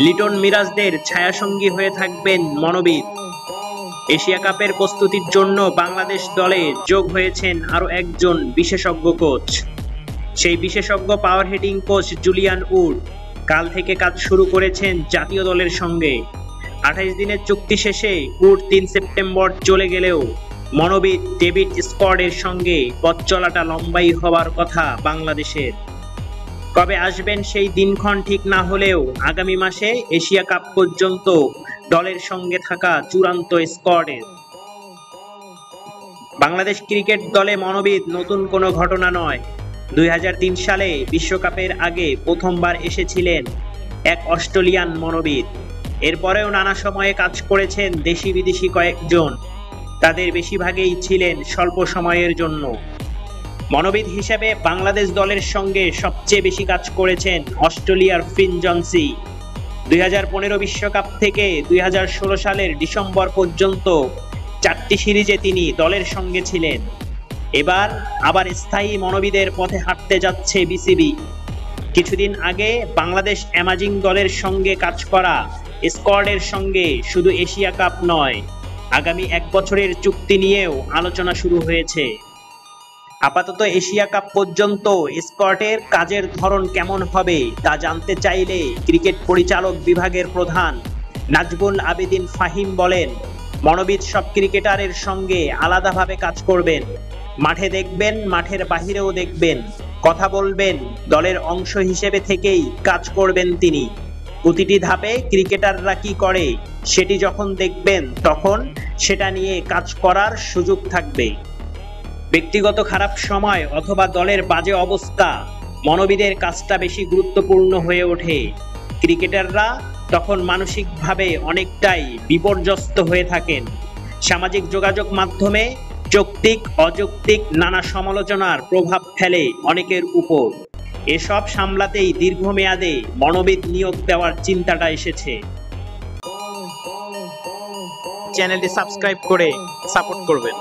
লিটন মিরাজদের ছায়াসঙ্গী হয়ে থাকবেন মনোবিদ। এশিয়া কাপের প্রস্তুতির জন্য বাংলাদেশ দলে যোগ হয়েছেন আরও একজন বিশেষজ্ঞ কোচ। সেই বিশেষজ্ঞ পাওয়ার হিটিং কোচ জুলিয়ান উড কাল থেকে কাজ শুরু করেছেন জাতীয় দলের সঙ্গে। 28 দিনের চুক্তি শেষে উড 3 সেপ্টেম্বর চলে গেলেও মনোবিদ ডেভিড স্কোয়াডের সঙ্গে পথ চলাটা লম্বাই হওয়ার কথা বাংলাদেশের। কবে আসবেন সেই দিনক্ষণ ঠিক না হলেও আগামী মাসে এশিয়া কাপ পর্যন্ত দলের সঙ্গে থাকা চূড়ান্ত স্কোয়াডের। বাংলাদেশ ক্রিকেট দলে মনোবিদ নতুন কোনো ঘটনা নয়। 2003 সালে বিশ্বকাপের আগে প্রথমবার এসেছিলেন এক অস্ট্রেলিয়ান মনোবিদ। এরপরেও নানা সময়ে কাজ করেছেন দেশি বিদেশি কয়েকজন, তাদের বেশিরভাগই ছিলেন স্বল্প সময়ের জন্য। মনোবিদ হিসেবে বাংলাদেশ দলের সঙ্গে সবচেয়ে বেশি কাজ করেছেন অস্ট্রেলিয়ার ফিন জনসি। 2015 বিশ্বকাপ থেকে 2016 সালের ডিসেম্বর পর্যন্ত 4টি সিরিজে তিনি দলের সঙ্গে ছিলেন। এবার আবার স্থায়ী মনোবিদের পথে হাঁটতে যাচ্ছে বিসিবি। কিছুদিন আগে বাংলাদেশ অ্যামাজিং দলের সঙ্গে কাজ করা স্কোয়াডের সঙ্গে শুধু এশিয়া কাপ নয়, আগামী 1 বছরের চুক্তি নিয়েও আলোচনা শুরু হয়েছে। আপাতত এশিয়া কাপ পর্যন্ত স্কোয়াডের কাজের ধরন কেমন হবে তা জানতে চাইলে ক্রিকেট পরিচালক বিভাগের প্রধান নাজমুল আবেদিন ফাহিম বলেন, মনোবিদ সব ক্রিকেটারের সঙ্গে আলাদাভাবে কাজ করবেন। মাঠে দেখবেন, মাঠের বাহিরেও দেখবেন, কথা বলবেন, দলের অংশ হিসেবে থেকেই কাজ করবেন তিনি। প্রতিটি ধাপে ক্রিকেটাররা কি করে সেটি যখন দেখবেন তখন সেটা নিয়ে কাজ করার সুযোগ থাকবে। ব্যক্তিগত খারাপ সময় অথবা দলের বাজে অবস্থা মনোবিদের কাজটা বেশি গুরুত্বপূর্ণ হয়ে ওঠে। ক্রিকেটাররা তখন মানসিকভাবে অনেকটাই বিপর্যস্ত হয়ে থাকেন। সামাজিক যোগাযোগ মাধ্যমে যৌক্তিক অযৌক্তিক নানা সমালোচনার প্রভাব ফেলে অনেকের উপর। এসব সামলাতেই দীর্ঘমেয়াদে মনোবিদ নিয়োগ দেওয়ার চিন্তাটা এসেছে। চ্যানেলটি সাবস্ক্রাইব করে সাপোর্ট করবেন।